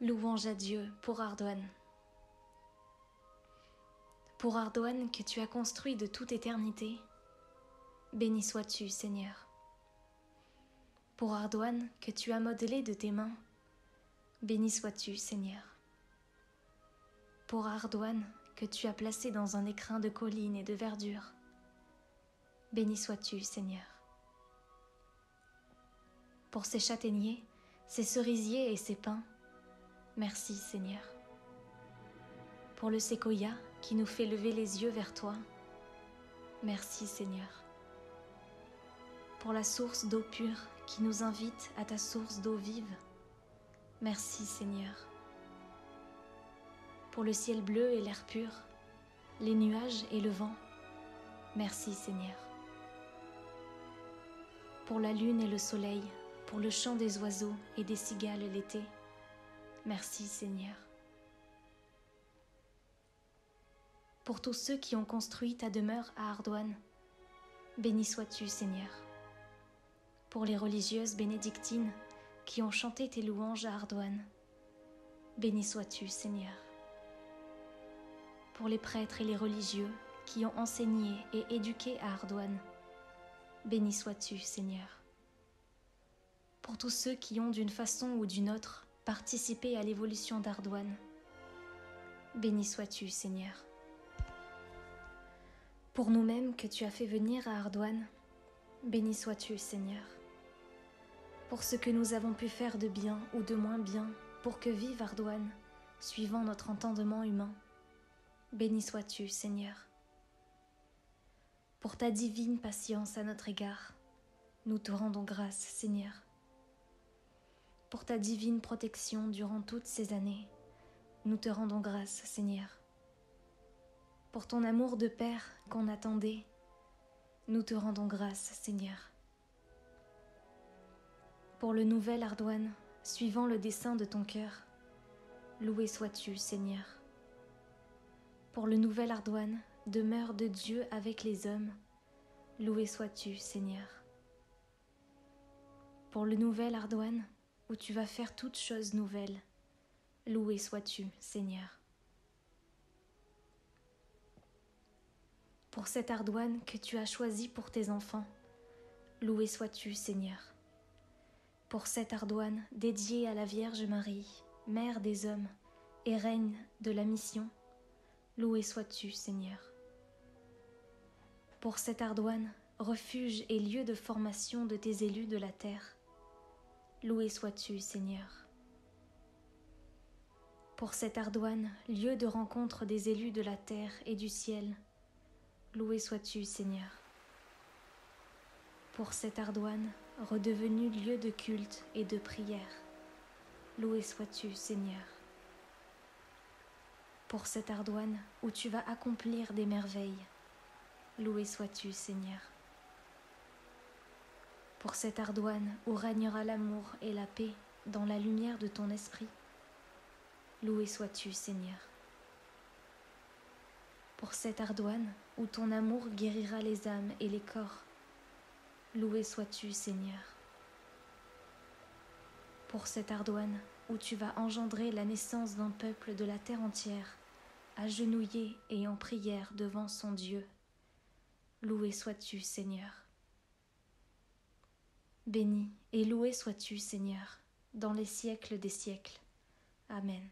Louange à Dieu pour Ardoine. Pour Ardoine que tu as construit de toute éternité, béni sois-tu, Seigneur. Pour Ardoine que tu as modelé de tes mains, béni sois-tu, Seigneur. Pour Ardoine que tu as placé dans un écrin de collines et de verdure, béni sois-tu, Seigneur. Pour ces châtaigniers, ces cerisiers et ces pins, merci, Seigneur. Pour le séquoia qui nous fait lever les yeux vers toi, merci, Seigneur. Pour la source d'eau pure qui nous invite à ta source d'eau vive, merci, Seigneur. Pour le ciel bleu et l'air pur, les nuages et le vent, merci, Seigneur. Pour la lune et le soleil, pour le chant des oiseaux et des cigales l'été, merci, Seigneur. Pour tous ceux qui ont construit ta demeure à Ardoine, béni sois-tu, Seigneur. Pour les religieuses bénédictines qui ont chanté tes louanges à Ardoine, béni sois-tu, Seigneur. Pour les prêtres et les religieux qui ont enseigné et éduqué à Ardoine, béni sois-tu, Seigneur. Pour tous ceux qui ont d'une façon ou d'une autre participé à l'évolution d'Ardoine, béni sois-tu, Seigneur. Pour nous-mêmes que tu as fait venir à Ardoine, béni sois-tu, Seigneur. Pour ce que nous avons pu faire de bien ou de moins bien pour que vive Ardoine, suivant notre entendement humain, béni sois-tu, Seigneur. Pour ta divine patience à notre égard, nous te rendons grâce, Seigneur. Pour ta divine protection durant toutes ces années, nous te rendons grâce, Seigneur. Pour ton amour de Père qu'on attendait, nous te rendons grâce, Seigneur. Pour le nouvel Ardoine, suivant le dessein de ton cœur, loué sois-tu, Seigneur. Pour le nouvel Ardoine, demeure de Dieu avec les hommes, loué sois-tu, Seigneur. Pour le nouvel Ardoine, où tu vas faire toutes choses nouvelles, loué sois-tu, Seigneur. Pour cette Ardoine que tu as choisie pour tes enfants, loué sois-tu, Seigneur. Pour cette Ardoine dédiée à la Vierge Marie, Mère des hommes et Reine de la mission, loué sois-tu, Seigneur. Pour cette Ardoine, refuge et lieu de formation de tes élus de la terre, loué sois-tu, Seigneur. Pour cette Ardoine, lieu de rencontre des élus de la terre et du ciel, loué sois-tu, Seigneur. Pour cette Ardoine, redevenu lieu de culte et de prière, loué sois-tu, Seigneur. Pour cette Ardoine où tu vas accomplir des merveilles, loué sois-tu, Seigneur. Pour cette Ardoine où régnera l'amour et la paix dans la lumière de ton esprit, loué sois-tu, Seigneur. Pour cette Ardoine où ton amour guérira les âmes et les corps, loué sois-tu, Seigneur. Pour cette Ardoine où tu vas engendrer la naissance d'un peuple de la terre entière, agenouillé et en prière devant son Dieu, loué sois-tu, Seigneur. Béni et loué sois-tu, Seigneur, dans les siècles des siècles. Amen.